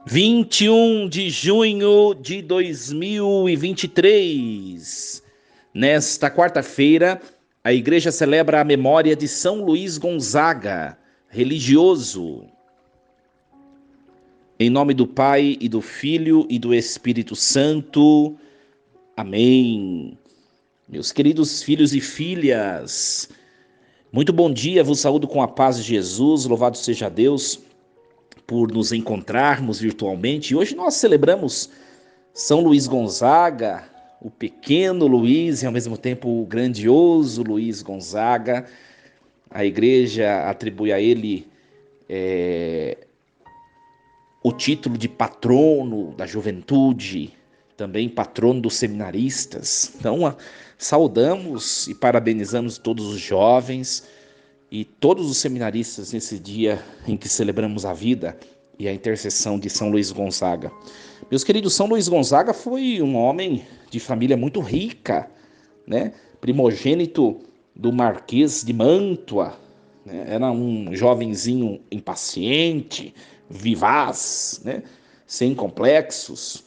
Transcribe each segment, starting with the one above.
21 de junho de 2023. Nesta quarta-feira, a igreja celebra a memória de São Luís Gonzaga, religioso. Em nome do Pai, e do Filho, e do Espírito Santo. Amém. Meus queridos filhos e filhas, muito bom dia, vos saúdo com a paz de Jesus, louvado seja Deus por nos encontrarmos virtualmente. E hoje nós celebramos São Luís Gonzaga, o pequeno Luís e ao mesmo tempo o grandioso Luís Gonzaga. A igreja atribui a ele o título de patrono da juventude, também patrono dos seminaristas. Então, saudamos e parabenizamos todos os jovens e todos os seminaristas nesse dia em que celebramos a vida e a intercessão de São Luís Gonzaga. Meus queridos, São Luís Gonzaga foi um homem de família muito rica, né? Primogênito do Marquês de Mantua, né? Era um jovenzinho impaciente, vivaz, né? Sem complexos,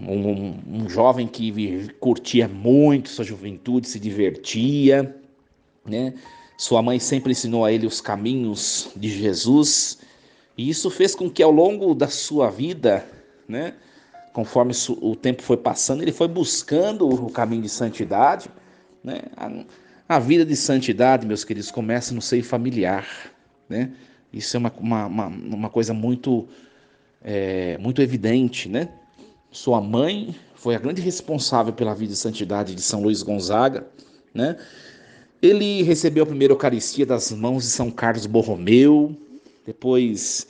um jovem que curtia muito sua juventude, se divertia, né? Sua mãe sempre ensinou a ele os caminhos de Jesus, e isso fez com que ao longo da sua vida, né, conforme o tempo foi passando, ele foi buscando o caminho de santidade, né? A vida de santidade, meus queridos, começa no seio familiar, né? Isso é uma coisa muito evidente, né? Sua mãe foi a grande responsável pela vida de santidade de São Luís Gonzaga, né? Ele recebeu a primeira Eucaristia das mãos de São Carlos Borromeu, depois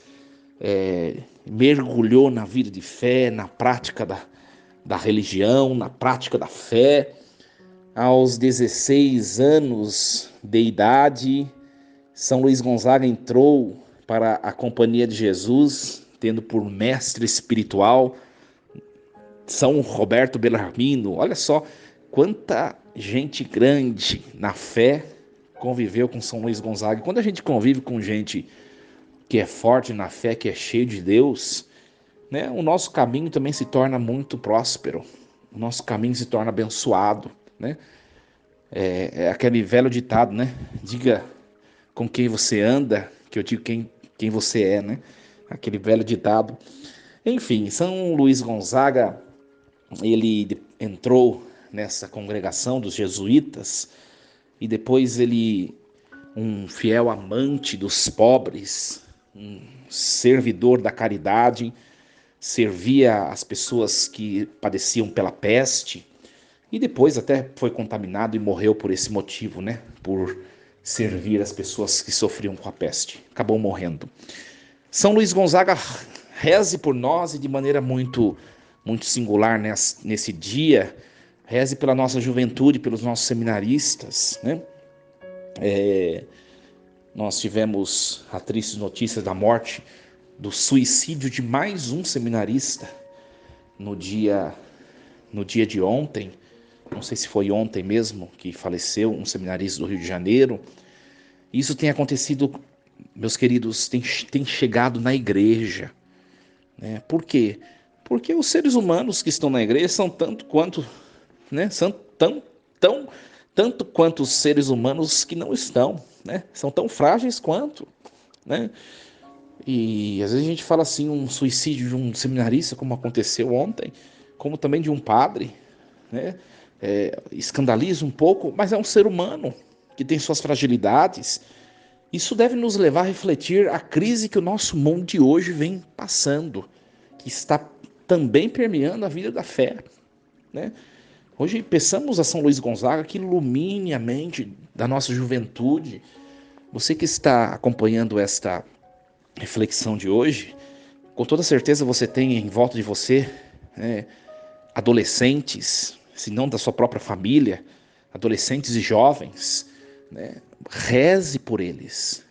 mergulhou na vida de fé, na prática da religião, na prática da fé. Aos 16 anos de idade, São Luís Gonzaga entrou para a Companhia de Jesus, tendo por mestre espiritual São Roberto Bellarmino. Olha só quanta gente grande na fé conviveu com São Luís Gonzaga. E quando a gente convive com gente que é forte na fé, que é cheio de Deus, né, o nosso caminho também se torna muito próspero. O nosso caminho se torna abençoado, né? É aquele velho ditado, né? Diga com quem você anda, que eu digo quem você é, né? Aquele velho ditado. Enfim, São Luís Gonzaga, ele entrou nessa congregação dos jesuítas e depois ele, um fiel amante dos pobres, um servidor da caridade, servia as pessoas que padeciam pela peste e depois até foi contaminado e morreu por esse motivo, né? Por servir as pessoas que sofriam com a peste. Acabou morrendo. São Luís Gonzaga, reze por nós e de maneira muito singular nesse dia. Reze pela nossa juventude, pelos nossos seminaristas, né? Nós tivemos a triste notícia da morte, do suicídio de mais um seminarista no dia de ontem. Não sei se foi ontem mesmo que faleceu um seminarista do Rio de Janeiro. Isso tem acontecido, meus queridos, tem chegado na igreja, né? Por quê? Porque os seres humanos que estão na igreja são tanto quanto, né? São tanto quanto os seres humanos que não estão, né? São tão frágeis quanto, né? E às vezes a gente fala assim, um suicídio de um seminarista, como aconteceu ontem, como também de um padre, né? Escandaliza um pouco, mas é um ser humano que tem suas fragilidades. Isso deve nos levar a refletir a crise que o nosso mundo de hoje vem passando, que está também permeando a vida da fé, né? Hoje peçamos a São Luís Gonzaga que ilumine a mente da nossa juventude. Você que está acompanhando esta reflexão de hoje, com toda certeza você tem em volta de você, né, adolescentes, se não da sua própria família, adolescentes e jovens, né? Reze por eles,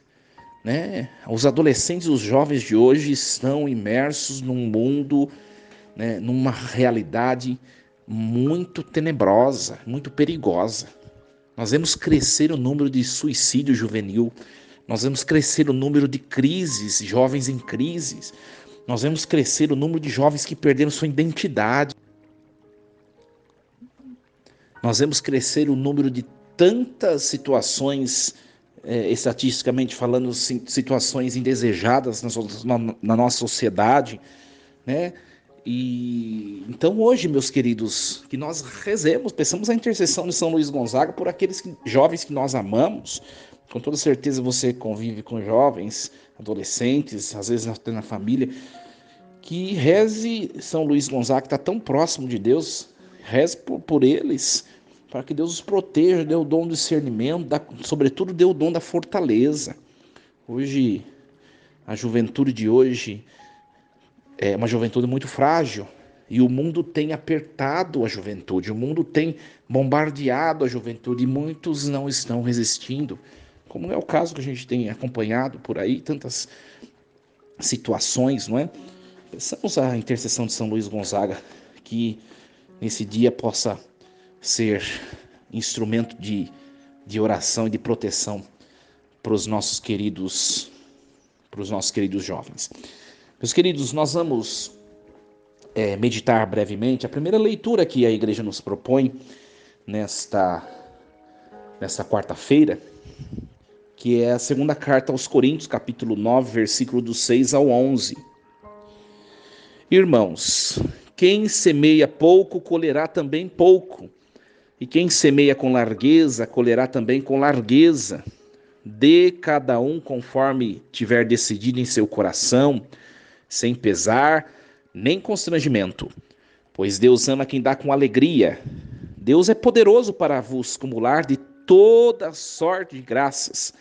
né? Os adolescentes e os jovens de hoje estão imersos num mundo, né, numa realidade muito tenebrosa, muito perigosa. Nós vemos crescer o número de suicídio juvenil, Nós vemos crescer o número de crises, jovens em crises. Nós vemos crescer o número de jovens que perderam sua identidade. Nós vemos crescer o número de tantas situações, estatisticamente falando, situações indesejadas na nossa sociedade, né? E então hoje, meus queridos, que nós rezemos, peçamos a intercessão de São Luís Gonzaga por aqueles jovens que nós amamos. Com toda certeza você convive com jovens, adolescentes, às vezes até na família. Que reze São Luís Gonzaga, que está tão próximo de Deus, reze por eles, para que Deus os proteja, dê o dom do discernimento, sobretudo dê o dom da fortaleza. Hoje, a juventude de hoje é uma juventude muito frágil, e o mundo tem apertado a juventude, o mundo tem bombardeado a juventude, e muitos não estão resistindo, como é o caso que a gente tem acompanhado por aí, tantas situações, não é? Peçamos a intercessão de São Luís Gonzaga, que nesse dia possa ser instrumento de oração e de proteção para os nossos queridos jovens. Meus queridos, nós vamos meditar brevemente a primeira leitura que a igreja nos propõe nesta quarta-feira, que é a segunda carta aos Coríntios, capítulo 9, versículo do 6 ao 11. Irmãos, quem semeia pouco, colherá também pouco. E quem semeia com largueza, colherá também com largueza. Dê cada um conforme tiver decidido em seu coração, sem pesar, nem constrangimento. Pois Deus ama quem dá com alegria. Deus é poderoso para vos acumular de toda sorte de graças,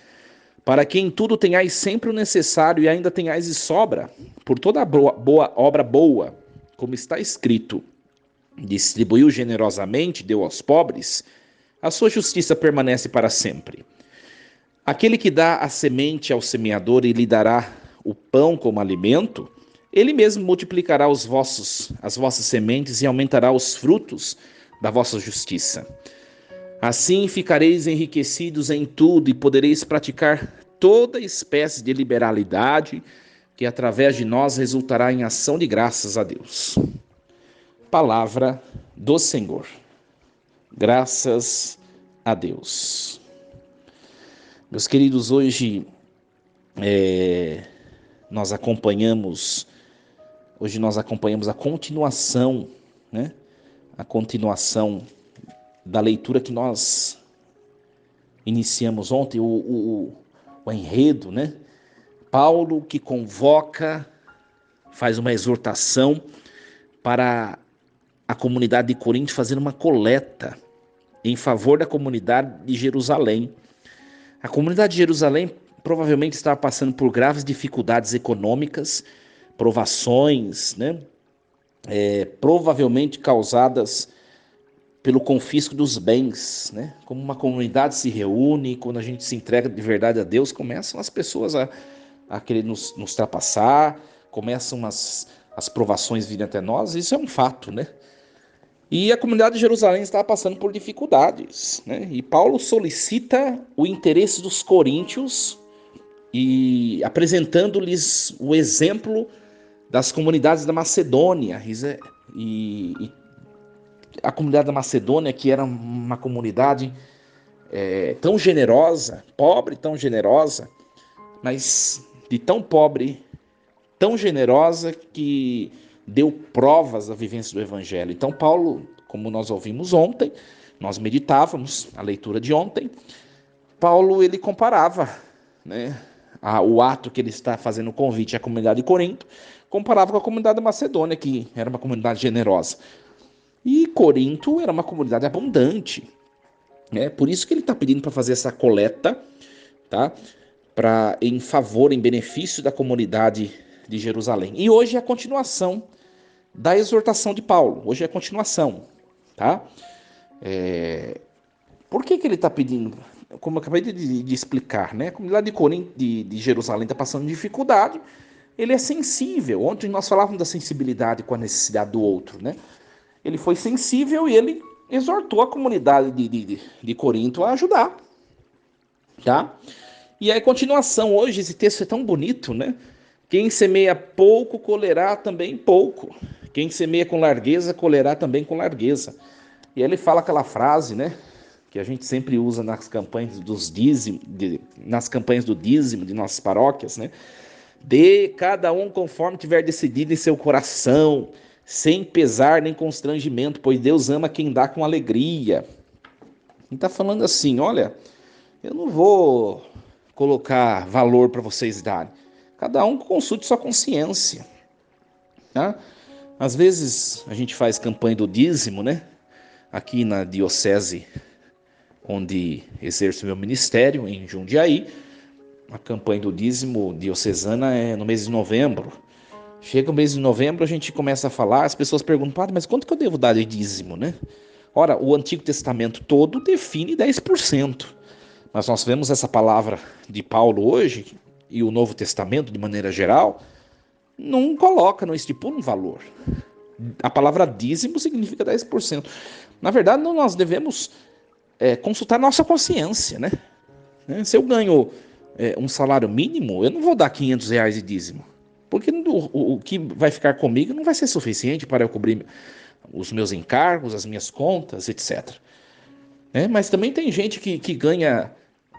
para que em tudo tenhais sempre o necessário e ainda tenhais de sobra, por toda boa obra boa, como está escrito: distribuiu generosamente, deu aos pobres, a sua justiça permanece para sempre. Aquele que dá a semente ao semeador e lhe dará o pão como alimento, ele mesmo multiplicará as vossas sementes e aumentará os frutos da vossa justiça. Assim ficareis enriquecidos em tudo e podereis praticar toda espécie de liberalidade, que através de nós resultará em ação de graças a Deus. Palavra do Senhor. Graças a Deus. Meus queridos, hoje nós acompanhamos a continuação, né? A continuação da leitura que nós iniciamos ontem, o enredo, né? Paulo que convoca, faz uma exortação para a comunidade de Corinto fazer uma coleta em favor da comunidade de Jerusalém. A comunidade de Jerusalém provavelmente estava passando por graves dificuldades econômicas, provações, né? Provavelmente causadas pelo confisco dos bens, né? Como uma comunidade se reúne, quando a gente se entrega de verdade a Deus, começam as pessoas a querer nos ultrapassar, começam as provações virem até nós, isso é um fato, né? E a comunidade de Jerusalém estava passando por dificuldades, né? E Paulo solicita o interesse dos coríntios e apresentando-lhes o exemplo das comunidades da Macedônia. E a comunidade da Macedônia, que era uma comunidade tão generosa, pobre, tão generosa, mas de tão pobre, tão generosa, que deu provas da vivência do Evangelho. Então Paulo, como nós ouvimos ontem, nós meditávamos a leitura de ontem, Paulo ele comparava, né, o ato que ele está fazendo o convite à comunidade de Corinto, comparava com a comunidade da Macedônia, que era uma comunidade generosa. E Corinto era uma comunidade abundante. Por isso que ele está pedindo para fazer essa coleta, tá? Em favor, em benefício da comunidade de Jerusalém. E hoje é a continuação da exortação de Paulo. Hoje é a continuação, tá? Por que ele está pedindo? Como eu acabei de explicar, né? A comunidade de Corinto, de Jerusalém está passando dificuldade. Ele é sensível. Ontem nós falávamos da sensibilidade com a necessidade do outro, né? Ele foi sensível e ele exortou a comunidade de Corinto a ajudar, tá? E aí, continuação, hoje esse texto é tão bonito, né? Quem semeia pouco, colherá também pouco. Quem semeia com largueza, colherá também com largueza. E aí ele fala aquela frase, né? Que a gente sempre usa nas campanhas dos dízimos, nas campanhas do dízimo de nossas paróquias, né? Dê cada um conforme tiver decidido em seu coração, sem pesar nem constrangimento, pois Deus ama quem dá com alegria. E tá falando assim, olha, eu não vou colocar valor para vocês darem. Cada um consulte sua consciência, tá? Às vezes a gente faz campanha do dízimo, né? Aqui na diocese onde exerço meu ministério, em Jundiaí, a campanha do dízimo diocesana é no mês de novembro. Chega o mês de novembro, a gente começa a falar, as pessoas perguntam, padre, mas quanto que eu devo dar de dízimo, né? Ora, o Antigo Testamento todo define 10%. Mas nós vemos essa palavra de Paulo hoje, e o Novo Testamento, de maneira geral, não coloca, não estipula um valor. A palavra dízimo significa 10%. Na verdade, nós devemos consultar nossa consciência, né? Se eu ganho um salário mínimo, eu não vou dar R$ 500 de dízimo. Porque o que vai ficar comigo não vai ser suficiente para eu cobrir os meus encargos, as minhas contas, etc. Mas também tem gente que ganha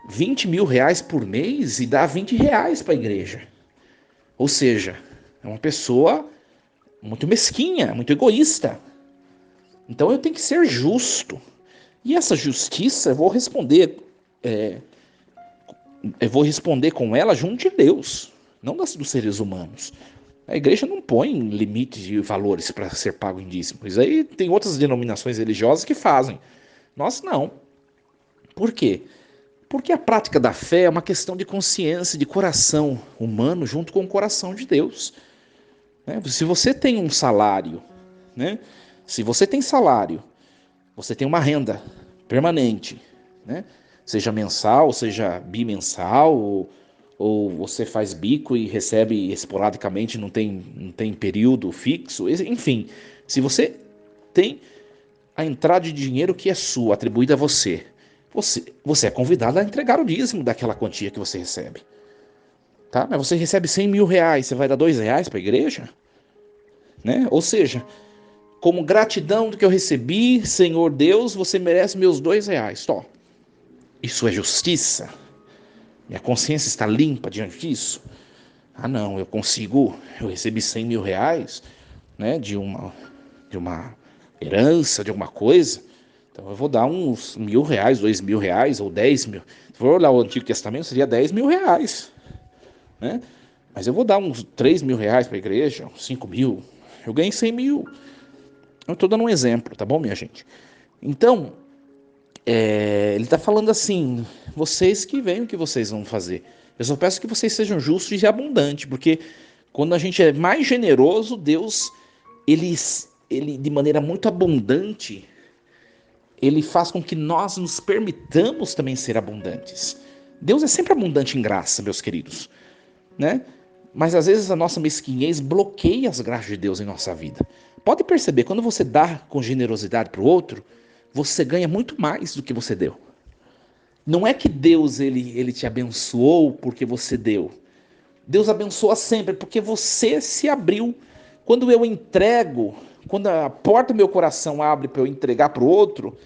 R$ 20.000 por mês e dá R$ 20 para a igreja. Ou seja, é uma pessoa muito mesquinha, muito egoísta. Então eu tenho que ser justo. E essa justiça eu vou responder com ela junto de Deus, não dos seres humanos. A igreja não põe limite de valores para ser pago em dízimo. Isso aí tem outras denominações religiosas que fazem. Nós não. Por quê? Porque a prática da fé é uma questão de consciência, de coração humano junto com o coração de Deus. Se você tem um salário, né? Se você tem salário, você tem uma renda permanente, né? Seja mensal, seja bimensal, ou você faz bico e recebe esporadicamente, não tem período fixo, enfim. Se você tem a entrada de dinheiro que é sua, atribuída a você é convidado a entregar o dízimo daquela quantia que você recebe. Tá? Mas você recebe R$ 100.000, você vai dar R$ 2 para a igreja? Né? Ou seja, como gratidão do que eu recebi, Senhor Deus, você merece meus R$ 2. Tó. Isso é justiça? Minha consciência está limpa diante disso? Ah, não, eu recebi R$ 100.000, né, de uma herança, de alguma coisa, então eu vou dar uns R$ 1.000, R$ 2.000 ou 10.000. Se for olhar o Antigo Testamento, seria R$ 10.000, né? Mas eu vou dar uns R$ 3.000 para a igreja, uns 5.000. Eu ganhei 100.000. Eu estou dando um exemplo, tá bom, minha gente? Então, ele está falando assim, vocês que veem o que vocês vão fazer. Eu só peço que vocês sejam justos e abundantes, porque quando a gente é mais generoso, Deus, ele de maneira muito abundante, ele faz com que nós nos permitamos também ser abundantes. Deus é sempre abundante em graça, meus queridos, né? Mas às vezes a nossa mesquinhez bloqueia as graças de Deus em nossa vida. Pode perceber, quando você dá com generosidade para o outro, você ganha muito mais do que você deu. Não é que Deus ele te abençoou porque você deu. Deus abençoa sempre porque você se abriu. Quando eu entrego, quando a porta do meu coração abre para eu entregar para o outro,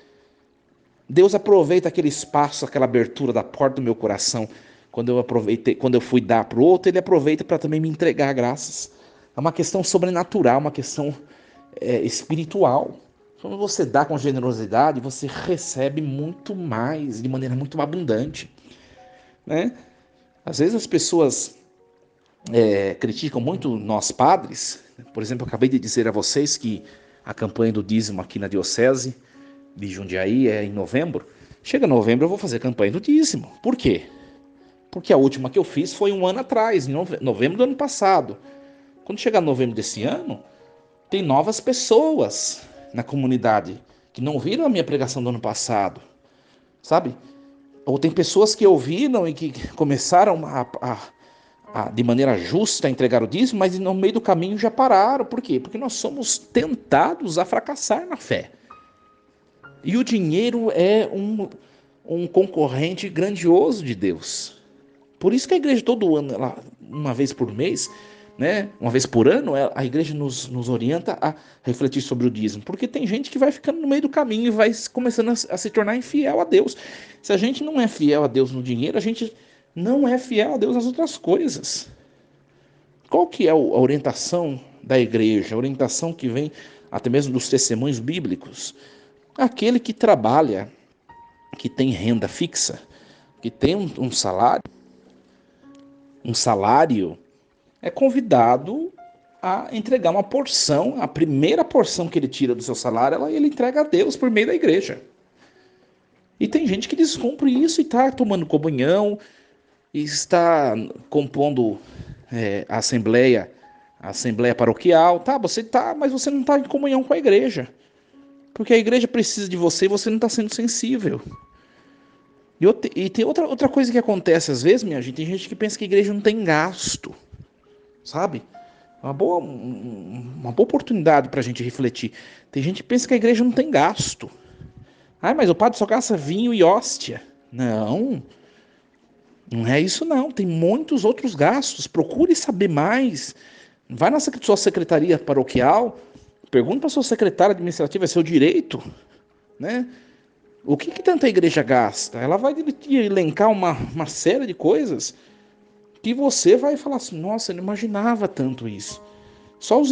Deus aproveita aquele espaço, aquela abertura da porta do meu coração. Quando eu fui dar para o outro, ele aproveita para também me entregar graças. É uma questão sobrenatural, uma questão espiritual. Quando você dá com generosidade, você recebe muito mais, de maneira muito abundante, né? Às vezes as pessoas criticam muito nós padres. Por exemplo, eu acabei de dizer a vocês que a campanha do dízimo aqui na diocese de Jundiaí é em novembro. Chega novembro eu vou fazer campanha do dízimo. Por quê? Porque a última que eu fiz foi um ano atrás, em novembro do ano passado. Quando chegar novembro desse ano, tem novas pessoas na comunidade que não viram a minha pregação do ano passado, sabe? Ou tem pessoas que ouviram e que começaram de maneira justa a entregar o dízimo, mas no meio do caminho já pararam. Por quê? Porque nós somos tentados a fracassar na fé. E o dinheiro é um concorrente grandioso de Deus. Por isso que a igreja todo ano, uma vez por mês, né, uma vez por ano, a igreja nos orienta a refletir sobre o dízimo. Porque tem gente que vai ficando no meio do caminho e vai começando a se tornar infiel a Deus. Se a gente não é fiel a Deus no dinheiro, a gente não é fiel a Deus nas outras coisas. Qual que é a orientação da igreja? A orientação que vem até mesmo dos testemunhos bíblicos? Aquele que trabalha, que tem renda fixa, que tem um salário, é convidado a entregar uma porção, a primeira porção que ele tira do seu salário, ele entrega a Deus por meio da igreja. E tem gente que descumpre isso e está tomando comunhão, e está compondo a assembleia paroquial, tá? Você tá, mas você não está em comunhão com a igreja, porque a igreja precisa de você e você não está sendo sensível. E tem outra coisa que acontece às vezes, minha gente, tem gente que pensa que a igreja não tem gasto, sabe? Uma boa oportunidade para a gente refletir. Tem gente que pensa que a igreja não tem gasto. Ah, mas o padre só gasta vinho e hóstia. Não, não é isso não. Tem muitos outros gastos. Procure saber mais. Vai na sua secretaria paroquial, pergunte para a sua secretária administrativa, é seu direito, né? O que tanta igreja gasta? Ela vai elencar uma série de coisas que você vai falar assim, nossa, eu não imaginava tanto isso. Só os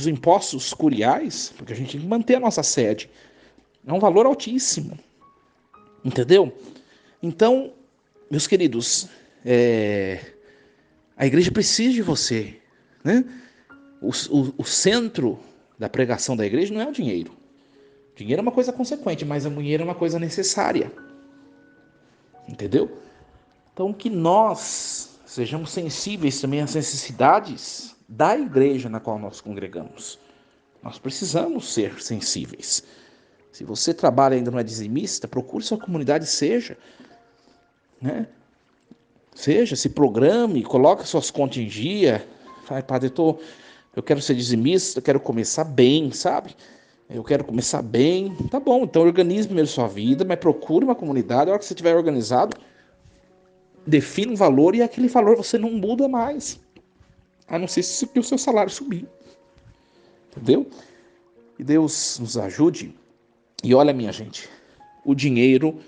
impostos curiais, porque a gente tem que manter a nossa sede, é um valor altíssimo. Entendeu? Então, meus queridos, a igreja precisa de você, né? O centro da pregação da igreja não é o dinheiro. O dinheiro é uma coisa consequente, mas a dinheiro é uma coisa necessária. Entendeu? Então, que nós sejamos sensíveis também às necessidades da igreja na qual nós congregamos. Nós precisamos ser sensíveis. Se você trabalha ainda não é dizimista, procure sua comunidade, seja, né? Seja, se programe, coloque suas contas em dia. Fala, padre, eu quero ser dizimista, eu quero começar bem, sabe? Eu quero começar bem. Tá bom, então organize primeiro sua vida, mas procure uma comunidade. A hora que você estiver organizado, defina um valor e aquele valor você não muda mais. A não ser se o seu salário subir. Entendeu? Que Deus nos ajude. E olha, minha gente, o dinheiro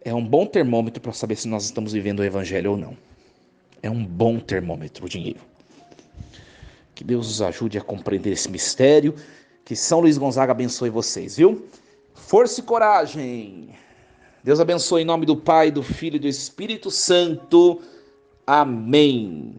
é um bom termômetro para saber se nós estamos vivendo o evangelho ou não. É um bom termômetro o dinheiro. Que Deus nos ajude a compreender esse mistério. Que São Luís Gonzaga abençoe vocês, viu? Força e coragem. Deus abençoe em nome do Pai, do Filho e do Espírito Santo. Amém.